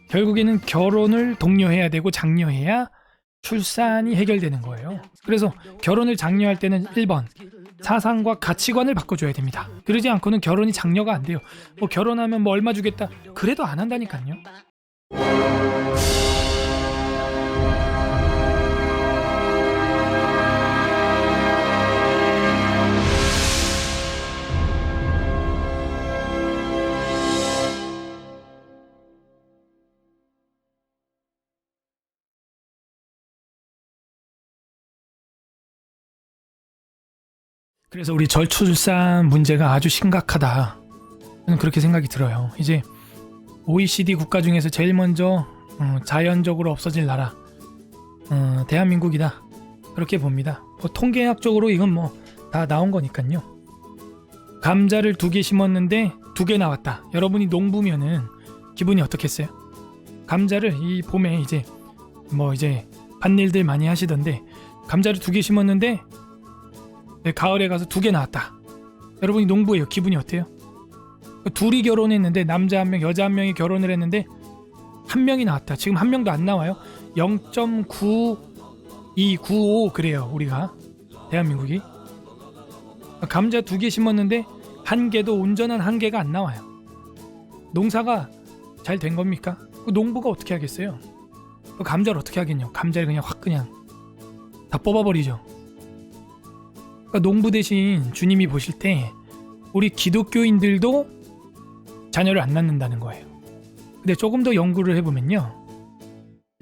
결국에는 결혼을 독려해야 되고 장려해야 출산이 해결되는 거예요. 그래서 결혼을 장려할 때는 1번 사상과 가치관을 바꿔줘야 됩니다. 그러지 않고는 결혼이 장려가 안 돼요. 뭐 결혼하면 뭐 얼마 주겠다 그래도 안 한다니까요. 그래서 우리 저출산 문제가 아주 심각하다. 저는 그렇게 생각이 들어요. 이제 OECD 국가 중에서 제일 먼저 자연적으로 없어질 나라 대한민국이다. 그렇게 봅니다. 뭐 통계학적으로 이건 뭐 다 나온 거니까요. 감자를 2개 심었는데 2개 나왔다. 여러분이 농부면은 기분이 어떻겠어요? 감자를 이 봄에 이제 밭일들 많이 하시던데 감자를 2개 심었는데 가을에 가서 2개 나왔다. 여러분이 농부예요. 기분이 어때요? 둘이 결혼했는데 남자 1명, 여자 1명이 결혼을 했는데 1명이 나왔다. 지금 1명도 안 나와요. 0.9295 그래요. 우리가 대한민국이 감자 2개 심었는데 1개도 온전한 1개가 안 나와요. 농사가 잘 된 겁니까? 농부가 어떻게 하겠어요? 감자를 어떻게 하겠냐? 감자를 그냥 다 뽑아버리죠. 그러니까 농부 대신 주님이 보실 때 우리 기독교인들도 자녀를 안 낳는다는 거예요. 근데 조금 더 연구를 해보면요,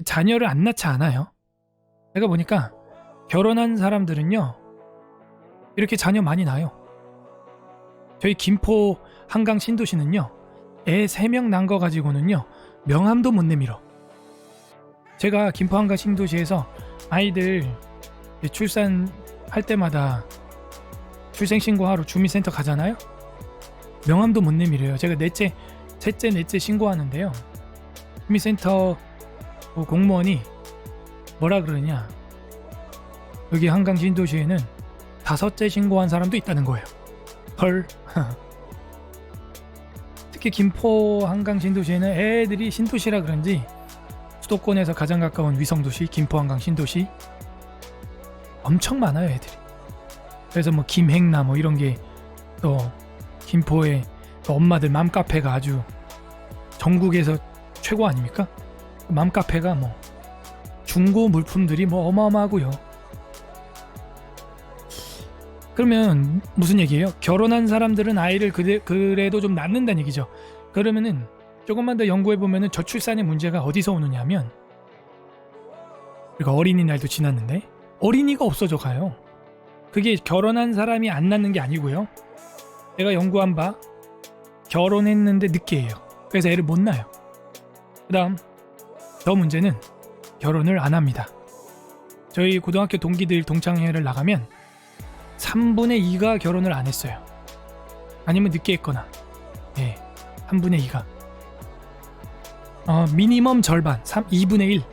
자녀를 안 낳지 않아요. 내가 보니까 결혼한 사람들은요 이렇게 자녀 많이 낳아요. 저희 김포 한강 신도시는요 애 3명 낳은 거 가지고는요 명함도 못 내밀어. 제가 김포 한강 신도시에서 아이들 출산할 때마다 출생신고하러 주민센터 가잖아요. 명함도 못 내밀어요. 제가 셋째 넷째 신고하는데요, 주민센터 공무원이 뭐라 그러냐, 여기 한강 신도시에는 5째 신고한 사람도 있다는 거예요. 헐. 특히 김포 한강 신도시에는 애들이 신도시라 그런지 수도권에서 가장 가까운 위성도시 김포 한강 신도시 엄청 많아요, 애들이. 그래서 뭐 김행나 뭐 이런 게 또 김포의 또 엄마들 맘카페가 아주 전국에서 최고 아닙니까? 맘카페가 뭐 중고 물품들이 뭐 어마어마하고요. 그러면 무슨 얘기예요? 결혼한 사람들은 아이를 그래도 좀 낳는다는 얘기죠. 그러면은 조금만 더 연구해보면은 저출산의 문제가 어디서 오느냐면, 그러니까 어린이날도 지났는데 어린이가 없어져 가요. 그게 결혼한 사람이 안 낳는 게 아니고요, 내가 연구한 바 결혼했는데 늦게 해요. 그래서 애를 못 낳아요. 그 다음 더 문제는 결혼을 안 합니다. 저희 고등학교 동기들 동창회를 나가면 3분의 2가 결혼을 안 했어요. 아니면 늦게 했거나 3분의 2가 미니멈 절반 2분의 1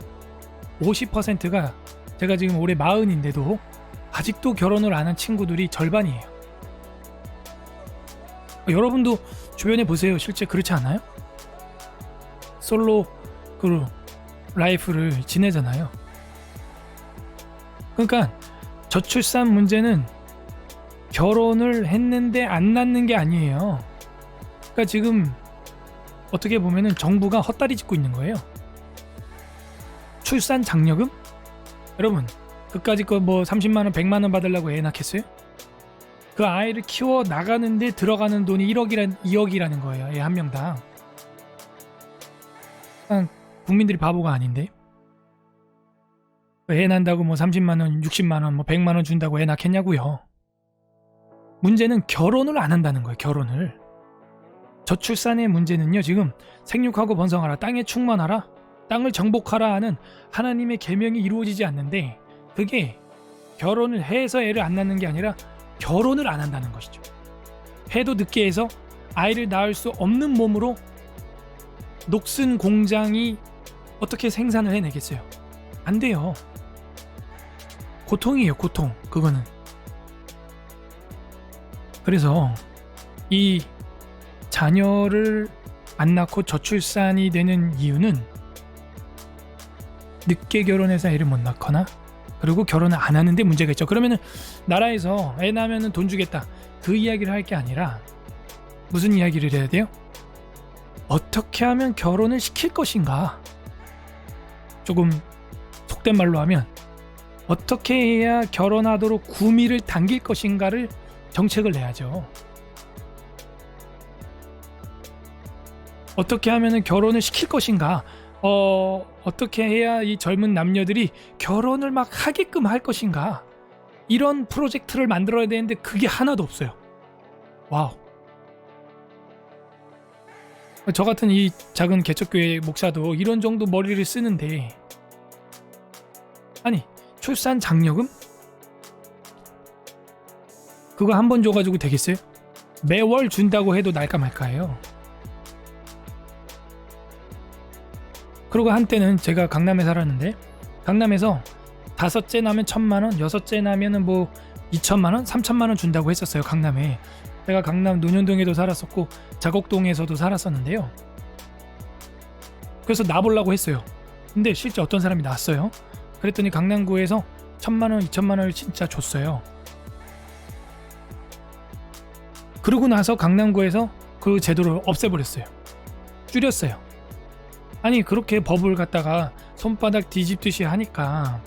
50%가 제가 지금 올해 40인데도 아직도 결혼을 안 한 친구들이 절반이에요. 여러분도 주변에 보세요. 실제 그렇지 않아요? 솔로 라이프를 지내잖아요. 그러니까 저출산 문제는 결혼을 했는데 안 낳는 게 아니에요. 그러니까 지금 어떻게 보면은 정부가 헛다리 짚고 있는 거예요. 출산 장려금? 여러분, 그까짓 거 뭐 30만 원, 100만 원 받으려고 애 낳겠어요? 그 아이를 키워 나가는데 들어가는 돈이 2억이라는 거예요. 애 한 명당. 국민들이 바보가 아닌데. 애 낳는다고 뭐 30만 원, 60만 원, 뭐 100만 원 준다고 애 낳겠냐고요. 문제는 결혼을 안 한다는 거예요. 결혼을. 저출산의 문제는요, 지금 생육하고 번성하라, 땅에 충만하라, 땅을 정복하라 하는 하나님의 계명이 이루어지지 않는데, 그게 결혼을 해서 애를 안 낳는 게 아니라 결혼을 안 한다는 것이죠. 해도 늦게 해서 아이를 낳을 수 없는 몸으로 녹슨 공장이 어떻게 생산을 해내겠어요? 안 돼요. 고통이에요, 고통. 그거는. 그래서 이 자녀를 안 낳고 저출산이 되는 이유는 늦게 결혼해서 애를 못 낳거나 그리고 결혼을 안 하는데 문제가 있죠. 그러면은 나라에서 애 낳으면은 돈 주겠다 그 이야기를 할 게 아니라 무슨 이야기를 해야 돼요? 어떻게 하면 결혼을 시킬 것인가? 조금 속된 말로 하면 어떻게 해야 결혼하도록 구미를 당길 것인가를 정책을 내야죠. 어떻게 하면 결혼을 시킬 것인가? 어떻게 해야 이 젊은 남녀들이 결혼을 막 하게끔 할 것인가? 이런 프로젝트를 만들어야 되는데 그게 하나도 없어요. 와우. 저 같은 이 작은 개척교회 목사도 이런 정도 머리를 쓰는데 아니 출산 장려금? 그거 한 번 줘가지고 되겠어요? 매월 준다고 해도 날까 말까예요. 그리고 한때는 제가 강남에 살았는데 강남에서 5째 나면 1,000만원, 6째 나면은 뭐 2,000만원, 3,000만원 준다고 했었어요. 강남에. 제가 강남 논현동에도 살았었고 자곡동에서도 살았었는데요. 그래서 나보려고 했어요. 근데 실제 어떤 사람이 났어요. 그랬더니 강남구에서 1,000만원, 2,000만원을 진짜 줬어요. 그러고 나서 강남구에서 그 제도를 없애버렸어요. 줄였어요. 아니 그렇게 법을 갖다가 손바닥 뒤집듯이 하니까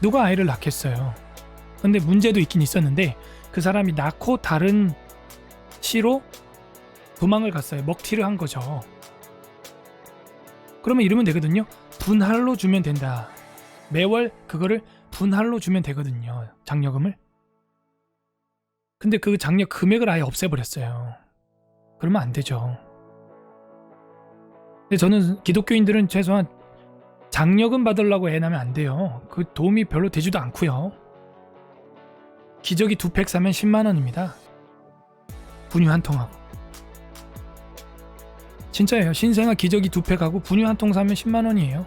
누가 아이를 낳겠어요. 근데 문제도 있긴 있었는데 그 사람이 낳고 다른 시로 도망을 갔어요. 먹튀를 한 거죠. 그러면 이러면 되거든요. 분할로 주면 된다. 매월 그거를 분할로 주면 되거든요. 장려금을. 근데 그 장려 금액을 아예 없애버렸어요. 그러면 안 되죠. 근데 저는 기독교인들은 최소한 장려금 받으려고 애 낳으면 안 돼요. 그 도움이 별로 되지도 않고요. 기저귀 2팩 사면 10만 원입니다. 분유 한 통하고. 진짜예요. 신생아 기저귀 2팩하고 분유 한 통 사면 10만 원이에요.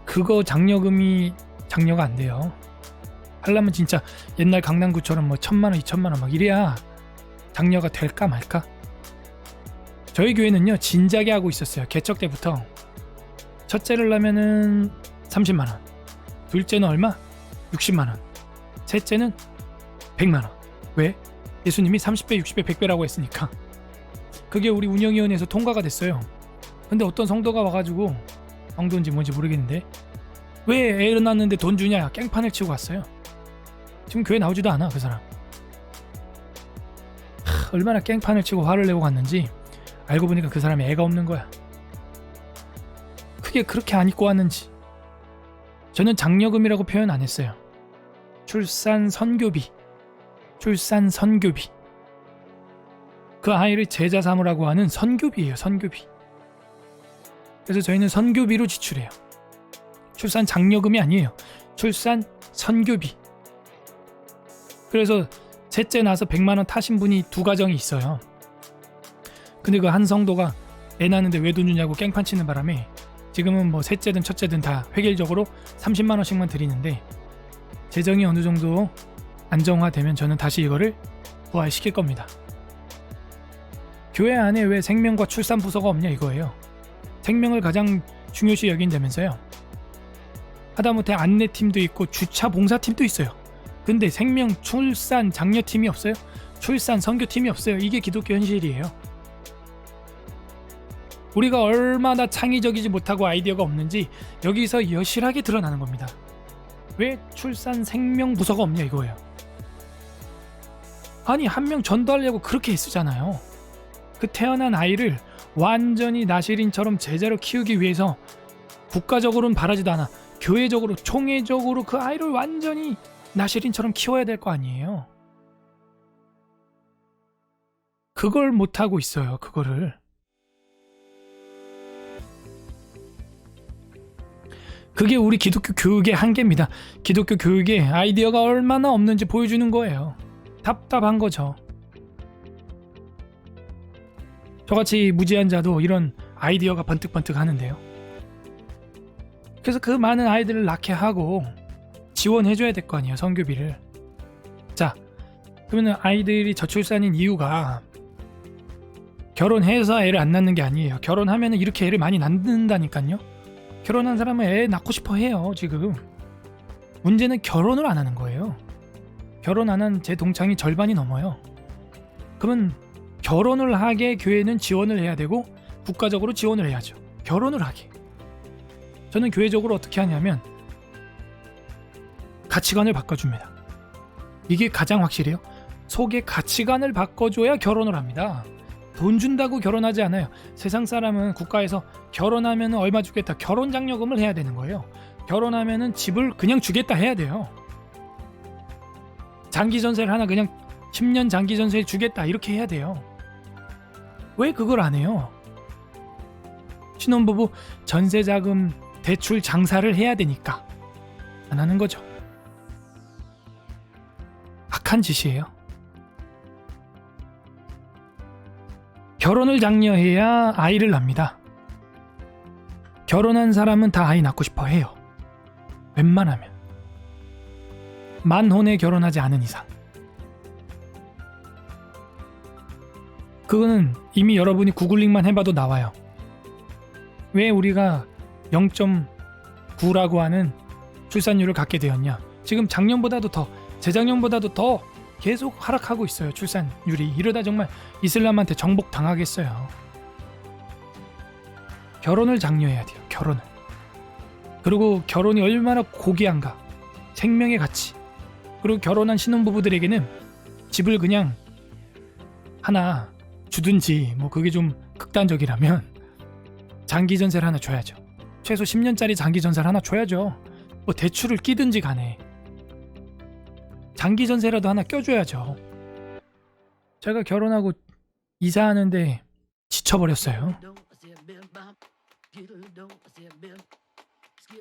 그거 장려금이 장려가 안 돼요. 하려면 진짜 옛날 강남구처럼 뭐 1,000만 원, 2,000만 원 막 이래야 장려가 될까 말까? 저희 교회는요 진작에 하고 있었어요. 개척 때부터. 첫째를 낳으면은 30만 원, 둘째는 얼마? 60만 원, 셋째는 100만 원. 왜? 예수님이 30배, 60배, 100배라고 했으니까. 그게 우리 운영위원회에서 통과가 됐어요. 근데 어떤 성도가 와가지고, 성도인지 뭔지 모르겠는데 왜 애를 낳았는데 돈 주냐 깽판을 치고 왔어요. 지금 교회 나오지도 않아 그 사람. 얼마나 깽판을 치고 화를 내고 갔는지 알고 보니까 그 사람이 애가 없는 거야. 그게 그렇게 안 입고 왔는지. 저는 장려금이라고 표현 안 했어요. 출산 선교비. 출산 선교비. 그 아이를 제자 삼으라고 하는 선교비예요. 선교비. 그래서 저희는 선교비로 지출해요. 출산 장려금이 아니에요. 출산 선교비. 그래서 셋째 나서 100만 원 타신 분이 2가정이 있어요. 근데 그 한 성도가 애 낳는데 왜 돈 주냐고 깽판 치는 바람에 지금은 뭐 셋째든 첫째든 다 획일적으로 30만 원씩만 드리는데 재정이 어느 정도 안정화되면 저는 다시 이거를 부활시킬 겁니다. 교회 안에 왜 생명과 출산 부서가 없냐 이거예요. 생명을 가장 중요시 여긴다면서요. 하다못해 안내팀도 있고 주차 봉사팀도 있어요. 근데 생명 출산 장려팀이 없어요? 출산 선교팀이 없어요. 이게 기독교 현실이에요. 우리가 얼마나 창의적이지 못하고 아이디어가 없는지 여기서 여실하게 드러나는 겁니다. 왜 출산 생명 부서가 없냐 이거예요. 아니 한 명 전도하려고 그렇게 애쓰잖아요. 그 태어난 아이를 완전히 나시린처럼 제자로 키우기 위해서 국가적으로는 바라지도 않아. 교회적으로 총회적으로 그 아이를 완전히 나시린처럼 키워야 될 거 아니에요. 그걸 못하고 있어요. 그거를. 그게 우리 기독교 교육의 한계입니다. 기독교 교육에 아이디어가 얼마나 없는지 보여주는 거예요. 답답한 거죠. 저같이 무지한 자도 이런 아이디어가 번뜩번뜩 하는데요. 그래서 그 많은 아이들을 낳게 하고 지원해줘야 될 거 아니에요. 선교비를. 자, 그러면 아이들이 저출산인 이유가 결혼해서 애를 안 낳는 게 아니에요. 결혼하면 이렇게 애를 많이 낳는다니까요. 결혼한 사람은 애 낳고 싶어 해요. 지금 문제는 결혼을 안 하는 거예요. 결혼 안 한 제 동창이 절반이 넘어요. 그러면 결혼을 하게 교회는 지원을 해야 되고 국가적으로 지원을 해야죠. 결혼을 하게. 저는 교회적으로 어떻게 하냐면 가치관을 바꿔줍니다. 이게 가장 확실해요. 속의 가치관을 바꿔줘야 결혼을 합니다. 돈 준다고 결혼하지 않아요. 세상 사람은 국가에서 결혼하면 얼마 주겠다, 결혼 장려금을 해야 되는 거예요. 결혼하면 집을 그냥 주겠다 해야 돼요. 장기 전세를 하나 그냥 10년 장기 전세 주겠다 이렇게 해야 돼요. 왜 그걸 안 해요? 신혼부부 전세자금 대출 장사를 해야 되니까 안 하는 거죠. 악한 짓이에요. 결혼을 장려해야 아이를 낳습니다. 결혼한 사람은 다 아이 낳고 싶어 해요. 웬만하면. 만혼에 결혼하지 않은 이상. 그거는 이미 여러분이 구글링만 해봐도 나와요. 왜 우리가 0.9라고 하는 출산율을 갖게 되었냐. 지금 작년보다도 더, 재작년보다도 더 계속 하락하고 있어요. 출산율이. 이러다 정말 이슬람한테 정복 당하겠어요. 결혼을 장려해야 돼요. 결혼을. 그리고 결혼이 얼마나 고귀한가. 생명의 가치. 그리고 결혼한 신혼부부들에게는 집을 그냥 하나 주든지, 뭐 그게 좀 극단적이라면 장기 전세를 하나 줘야죠. 최소 10년짜리 장기 전세를 하나 줘야죠. 뭐 대출을 끼든지 간에 장기 전세라도 하나 껴줘야죠. 제가 결혼하고 이사하는데 지쳐버렸어요.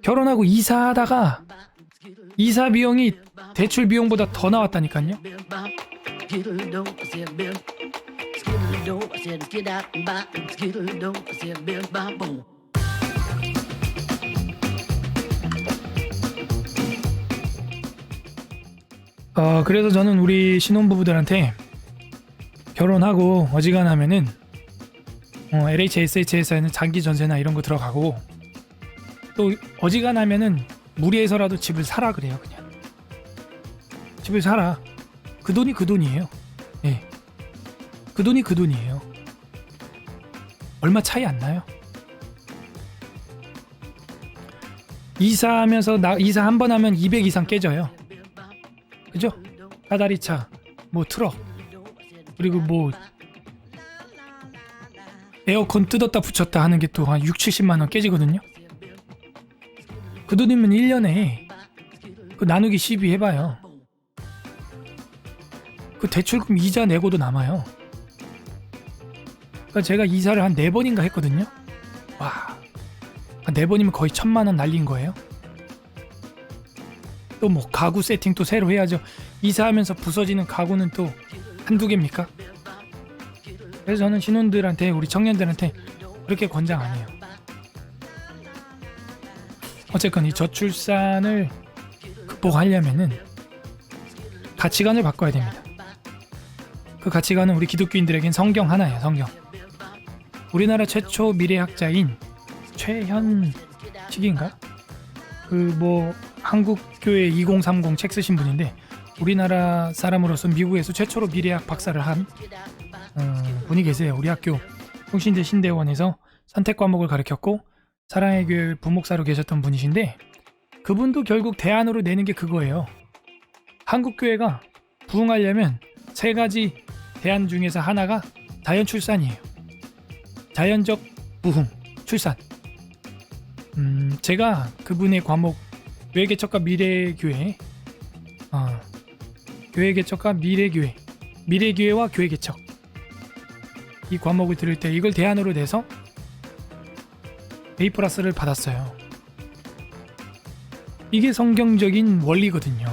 결혼하고 이사하다가 이사 비용이 대출 비용보다 더 나왔다니까요. 그래서 저는 우리 신혼부부들한테 결혼하고 어지간하면은 LH, SH에서는 장기 전세나 이런 거 들어가고, 또 어지간하면은 무리해서라도 집을 사라 그래요. 그냥 집을 사라. 그 돈이 그 돈이에요. 예, 그 돈이 그 돈이에요. 얼마 차이 안 나요. 이사하면서 이사 한 번 하면 200 이상 깨져요. 그죠? 사다리차, 뭐 트럭, 그리고 뭐 에어컨 뜯었다 붙였다 하는 게 또 한 6, 70만 원 깨지거든요. 그 돈이면 1년에 그 나누기 12 해봐요. 그 대출금 이자 내고도 남아요. 그러니까 제가 이사를 한 4번인가 했거든요. 와, 한 4번이면 거의 1000만 원 날린 거예요. 또 뭐 가구 세팅 또 새로 해야죠. 이사하면서 부서지는 가구는 또 한두 개입니까? 그래서 저는 신혼들한테, 우리 청년들한테 그렇게 권장 안 해요. 어쨌건 이 저출산을 극복하려면은 가치관을 바꿔야 됩니다. 그 가치관은 우리 기독교인들에겐 성경 하나예요. 성경. 우리나라 최초 미래학자인 최현식인가? 그 뭐 한국교회 2030 책 쓰신 분인데, 우리나라 사람으로서 미국에서 최초로 미래학 박사를 한 분이 계세요. 우리 학교 통신대 신대원에서 선택 과목을 가르쳤고 사랑의 교회 부목사로 계셨던 분이신데, 그분도 결국 대안으로 내는 게 그거예요. 한국교회가 부흥하려면 3가지 대안 중에서 하나가 자연 출산이에요. 자연적 부흥, 출산. 제가 그분의 과목 교회 개척과 미래교회, 교회 개척과 미래교회, 미래교회와 교회 개척, 이 과목을 들을 때 이걸 대안으로 내서 A 플러스를 받았어요. 이게 성경적인 원리거든요.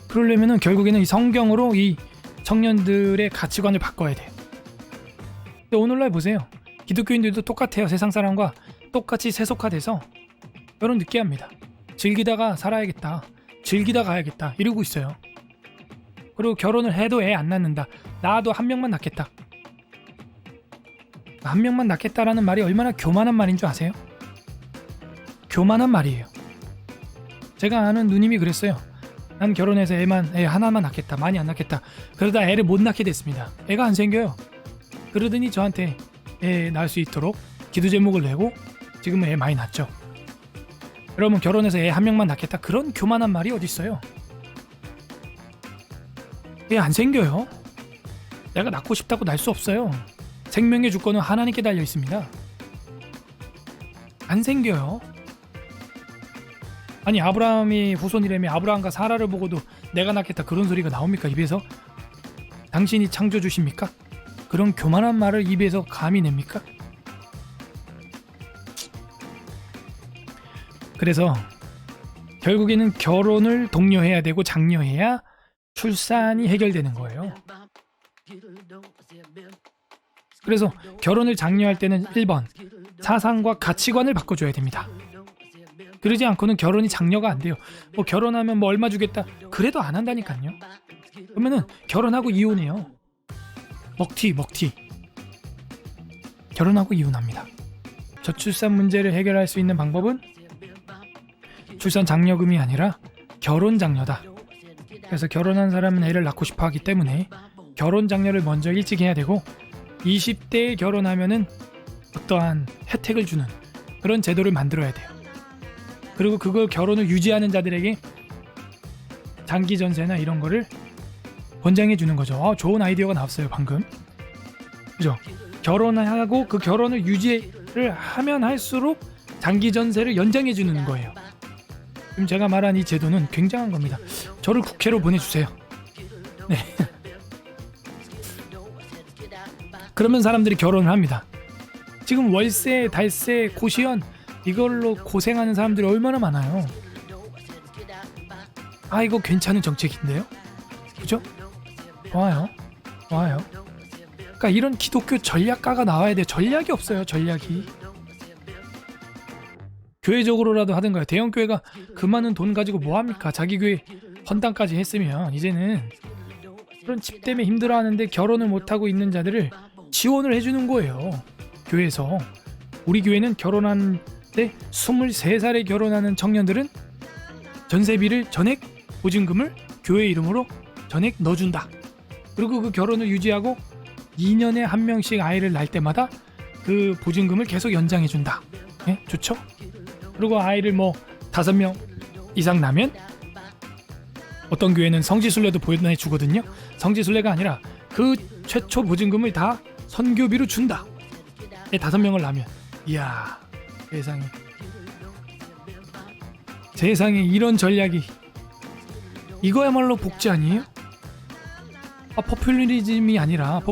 그러려면은 결국에는 이 성경으로 이 청년들의 가치관을 바꿔야 돼요. 근데 오늘날 보세요. 기독교인들도 똑같아요. 세상 사람과 똑같이 세속화돼서 결혼 늦게 합니다. 즐기다가 살아야겠다, 즐기다 가야겠다 이러고 있어요. 그리고 결혼을 해도 애 안 낳는다. 나도 한 명만 낳겠다. 한 명만 낳겠다라는 말이 얼마나 교만한 말인 줄 아세요? 교만한 말이에요. 제가 아는 누님이 그랬어요. 난 결혼해서 애 하나만 낳겠다. 많이 안 낳겠다. 그러다 애를 못 낳게 됐습니다. 애가 안 생겨요. 그러더니 저한테 애 낳을 수 있도록 기도 제목을 내고 지금은 애 많이 낳죠. 여러분, 결혼해서 애 한 명만 낳겠다. 그런 교만한 말이 어디 있어요? 애 안 생겨요. 내가 낳고 싶다고 낳을 수 없어요. 생명의 주권은 하나님께 달려 있습니다. 안 생겨요. 아니, 아브라함이 후손이라며 아브라함과 사라를 보고도 내가 낳겠다 그런 소리가 나옵니까, 입에서? 당신이 창조주십니까? 그런 교만한 말을 입에서 감히 냅니까? 그래서 결국에는 결혼을 독려해야 되고 장려해야 출산이 해결되는 거예요. 그래서 결혼을 장려할 때는 1번 사상과 가치관을 바꿔줘야 됩니다. 그러지 않고는 결혼이 장려가 안 돼요. 뭐 결혼하면 뭐 얼마 주겠다 그래도 안 한다니까요. 그러면은 결혼하고 이혼해요. 먹튀 결혼하고 이혼합니다. 저출산 문제를 해결할 수 있는 방법은 출산 장려금이 아니라 결혼 장려다. 그래서 결혼한 사람은 애를 낳고 싶어 하기 때문에 결혼 장려를 먼저 일찍 해야 되고 20대에 결혼하면은 어떠한 혜택을 주는 그런 제도를 만들어야 돼요. 그리고 그걸 결혼을 유지하는 자들에게 장기 전세나 이런 거를 권장해 주는 거죠. 좋은 아이디어가 나왔어요 방금. 그죠? 결혼하고 그 결혼을 유지를 하면 할수록 장기 전세를 연장해 주는 거예요. 지금 제가 말한 이 제도는 굉장한 겁니다. 저를 국회로 보내주세요. 네. 그러면 사람들이 결혼을 합니다. 지금 월세, 달세, 고시원 이걸로 고생하는 사람들이 얼마나 많아요. 아, 이거 괜찮은 정책인데요? 그죠? 좋아요. 그러니까 이런 기독교 전략가가 나와야 돼요. 전략이 없어요. 전략이. 교회적으로라도 하든가요. 대형 교회가 그 많은 돈 가지고 뭐합니까? 자기 교회 헌당까지 했으면 이제는 그런 집 때문에 힘들어하는데 결혼을 못하고 있는 자들을 지원을 해주는 거예요. 교회에서. 우리 교회는 결혼한 때 23살에 결혼하는 청년들은 전세비를 전액 보증금을 교회 이름으로 전액 넣어준다. 그리고 그 결혼을 유지하고 2년에 한 명씩 아이를 낳을 때마다 그 보증금을 계속 연장해준다. 네? 좋죠? 그리고 아이를 뭐 5명 이상 낳으면 어떤 교회는 성지순례도 보내주거든요. 성지순례가 아니라 그 최초 보증금을 다 선교비로 준다. 5명을 낳으면. 이야, 세상에 이런 전략이 이거야말로 복지 아니에요? 포퓰리즘이 아니라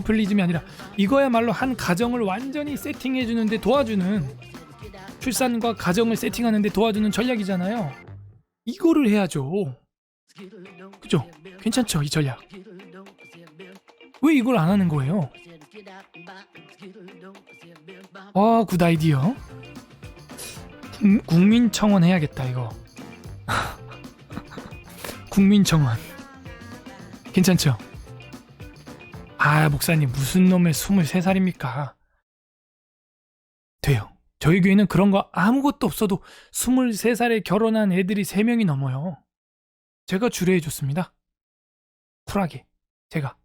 이거야말로 한 가정을 완전히 세팅해 주는데 도와주는, 출산과 가정을 세팅하는데 도와주는 전략이잖아요. 이거를 해야죠. 그죠? 괜찮죠, 이 전략. 왜 이걸 안 하는 거예요? 굿 아이디어. 국민청원 해야겠다 이거. 국민청원 괜찮죠? 목사님 무슨 놈의 23살입니까? 돼요. 저희 교회는 그런 거 아무것도 없어도 23살에 결혼한 애들이 3명이 넘어요. 제가 주례해줬습니다. 쿨하게 제가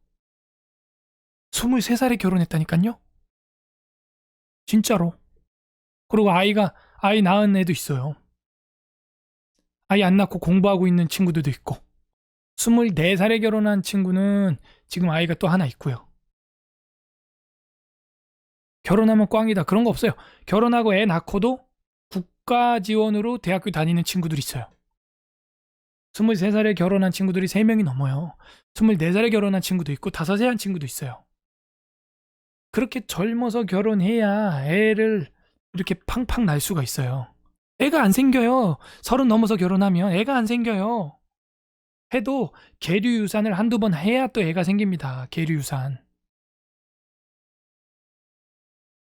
23살에 결혼했다니까요. 진짜로. 그리고 아이 낳은 애도 있어요. 아이 안 낳고 공부하고 있는 친구들도 있고, 24살에 결혼한 친구는 지금 아이가 또 하나 있고요. 결혼하면 꽝이다 그런 거 없어요. 결혼하고 애 낳고도 국가 지원으로 대학교 다니는 친구들이 있어요. 23살에 결혼한 친구들이 3명이 넘어요. 24살에 결혼한 친구도 있고 5세 한 친구도 있어요. 그렇게 젊어서 결혼해야 애를 이렇게 팡팡 낳을 수가 있어요. 애가 안 생겨요. 30 넘어서 결혼하면 애가 안 생겨요. 해도 계류유산을 한두 번 해야 또 애가 생깁니다. 계류유산.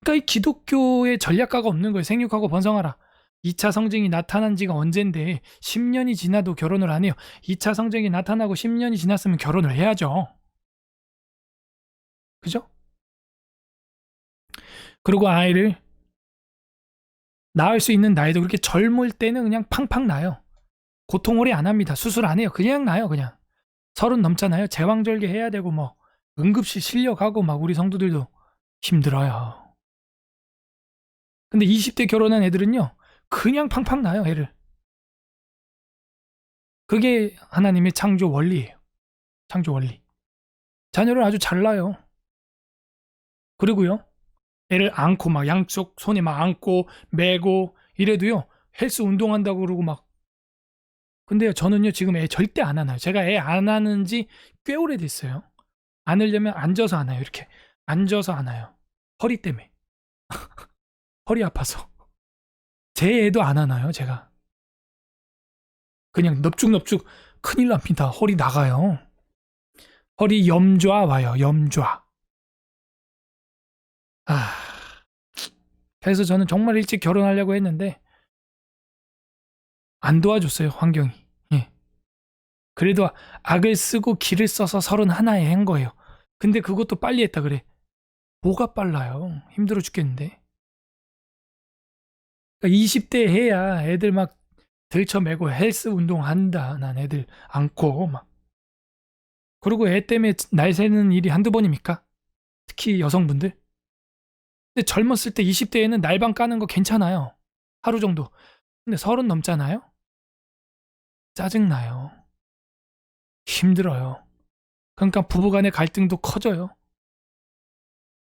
그러니까 이 기독교의 전략가가 없는 거예요. 생육하고 번성하라. 2차 성징이 나타난 지가 언젠데 10년이 지나도 결혼을 안 해요. 2차 성징이 나타나고 10년이 지났으면 결혼을 해야죠. 그죠? 그리고 아이를 낳을 수 있는 나이도 그렇게 젊을 때는 그냥 팡팡 나요. 고통 오래 안 합니다. 수술 안 해요. 그냥 나요, 그냥. 30 넘잖아요. 제왕절개 해야 되고 뭐 응급실 실려가고 막 우리 성도들도 힘들어요. 근데 20대 결혼한 애들은요. 그냥 팡팡 나요, 애를. 그게 하나님의 창조 원리예요. 창조 원리. 자녀를 아주 잘 낳아요. 그리고요. 애를 안고 막 양쪽 손에 막 안고 메고 이래도요. 헬스 운동한다고 그러고 막. 근데요, 저는요, 지금 애 절대 안 안아요. 제가 애 안 안은 지 꽤 오래됐어요. 안으려면 앉아서 안아요. 이렇게. 앉아서 안아요. 허리 때문에. 허리 아파서. 제 애도 안 안아요, 제가. 그냥 넙죽넙죽 큰일 납니다. 허리 나가요. 허리 염좌 와요, 염좌. 아. 그래서 저는 정말 일찍 결혼하려고 했는데, 안 도와줬어요, 환경이. 예. 그래도 악을 쓰고 기를 써서 31에 한 거예요. 근데 그것도 빨리 했다 그래. 뭐가 빨라요? 힘들어 죽겠는데. 그러니까 20대 해야 애들 막 들쳐매고 헬스 운동한다. 난 애들 안고 막. 그리고 애 때문에 날 새는 일이 한두 번입니까? 특히 여성분들. 근데 젊었을 때 20대에는 날방 까는 거 괜찮아요. 하루 정도. 근데 30 넘잖아요? 짜증나요. 힘들어요. 그러니까 부부간의 갈등도 커져요.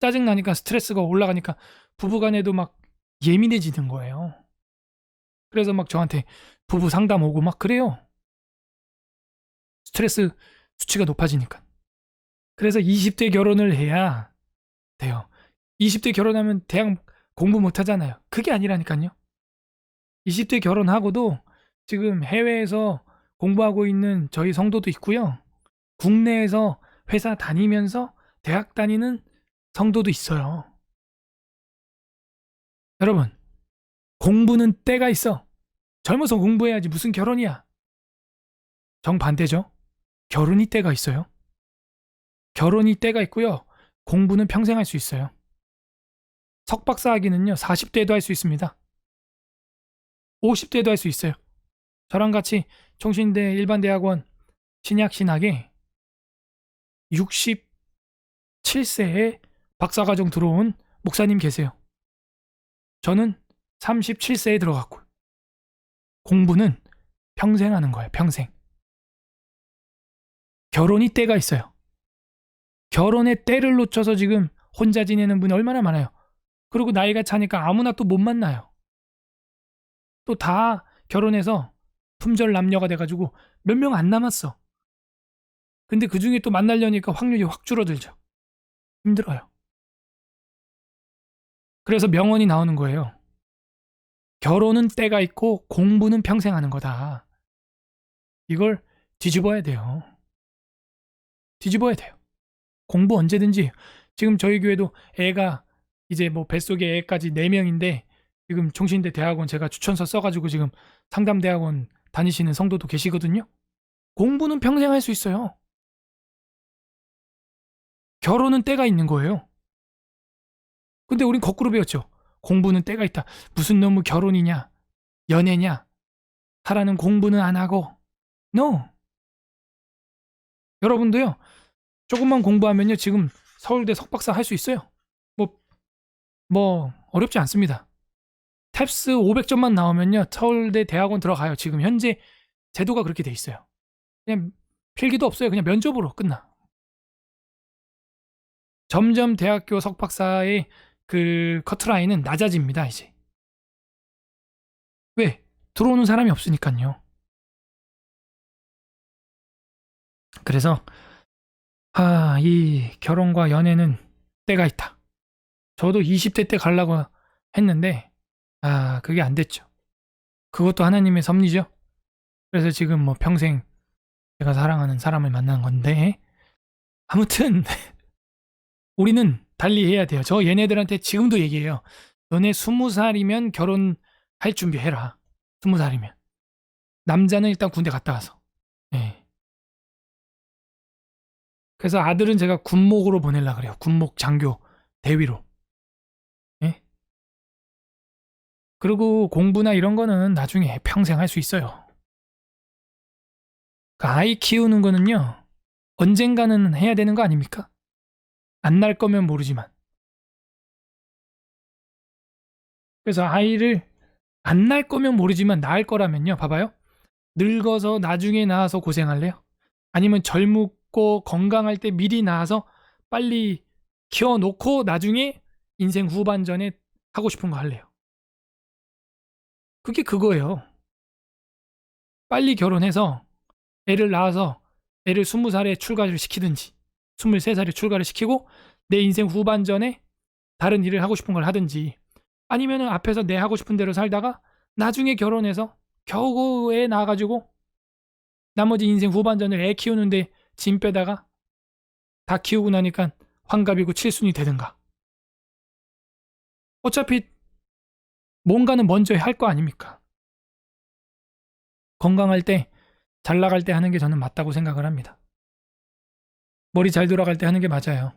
짜증나니까 스트레스가 올라가니까 부부간에도 막 예민해지는 거예요. 그래서 막 저한테 부부 상담 오고 막 그래요. 스트레스 수치가 높아지니까. 그래서 20대 결혼을 해야 돼요. 20대 결혼하면 대학 공부 못 하잖아요. 그게 아니라니까요. 20대 결혼하고도 지금 해외에서 공부하고 있는 저희 성도도 있고요. 국내에서 회사 다니면서 대학 다니는 성도도 있어요. 여러분, 공부는 때가 있어. 젊어서 공부해야지 무슨 결혼이야. 정반대죠. 결혼이 때가 있어요. 결혼이 때가 있고요. 공부는 평생 할 수 있어요. 석박사 학위는요. 40대에도 할 수 있습니다. 50대에도 할 수 있어요. 저랑 같이 총신대 일반대학원 신약신학에 67세에 박사과정 들어온 목사님 계세요. 저는 37세에 들어갔고 공부는 평생 하는 거예요. 평생. 결혼이 때가 있어요. 결혼의 때를 놓쳐서 지금 혼자 지내는 분이 얼마나 많아요. 그리고 나이가 차니까 아무나 또 못 만나요. 또 다 결혼해서 품절 남녀가 돼가지고 몇 명 안 남았어. 근데 그 중에 또 만나려니까 확률이 확 줄어들죠. 힘들어요. 그래서 명언이 나오는 거예요. 결혼은 때가 있고 공부는 평생 하는 거다. 이걸 뒤집어야 돼요. 뒤집어야 돼요. 공부 언제든지. 지금 저희 교회도 애가 이제 뭐 뱃속에 애까지 4명인데 지금 총신대 대학원 제가 추천서 써가지고 지금 상담대학원 다니시는 성도도 계시거든요. 공부는 평생 할 수 있어요. 결혼은 때가 있는 거예요. 근데 우린 거꾸로 배웠죠. 공부는 때가 있다. 무슨 놈의 결혼이냐? 연애냐? 하라는 공부는 안 하고. No. 여러분도요. 조금만 공부하면요. 지금 서울대 석박사 할 수 있어요. 뭐 어렵지 않습니다. 탭스 500점만 나오면요. 서울대 대학원 들어가요. 지금 현재 제도가 그렇게 돼 있어요. 그냥 필기도 없어요. 그냥 면접으로 끝나. 점점 대학교 석박사의 그 커트라인은 낮아집니다, 이제. 왜? 들어오는 사람이 없으니까요. 그래서 이 결혼과 연애는 때가 있다. 저도 20대 때 가려고 했는데 그게 안 됐죠. 그것도 하나님의 섭리죠. 그래서 지금 뭐 평생 제가 사랑하는 사람을 만난 건데 아무튼 우리는 달리 해야 돼요. 저 얘네들한테 지금도 얘기해요. 너네 20살이면 결혼할 준비해라. 20살이면. 남자는 일단 군대 갔다 와서. 예. 그래서 아들은 제가 군목으로 보내려고 그래요. 군목 장교 대위로. 예? 그리고 공부나 이런 거는 나중에 평생 할 수 있어요. 그 아이 키우는 거는요, 언젠가는 해야 되는 거 아닙니까? 안 날 거면 모르지만. 그래서 아이를 안 날 거면 모르지만 낳을 거라면요, 봐봐요. 늙어서 나중에 낳아서 고생할래요? 아니면 젊고 건강할 때 미리 낳아서 빨리 키워놓고 나중에 인생 후반전에 하고 싶은 거 할래요? 그게 그거예요. 빨리 결혼해서 애를 낳아서 애를 20살에 출가를 시키든지 23살에 출가를 시키고 내 인생 후반전에 다른 일을 하고 싶은 걸 하든지, 아니면은 앞에서 내 하고 싶은 대로 살다가 나중에 결혼해서 겨우 애 낳아가지고 나머지 인생 후반전을 애 키우는데 짐 빼다가 다 키우고 나니까 환갑이고 칠순이 되든가. 어차피 뭔가는 먼저 할 거 아닙니까? 건강할 때, 잘 나갈 때 하는 게 저는 맞다고 생각을 합니다. 머리 잘 돌아갈 때 하는 게 맞아요.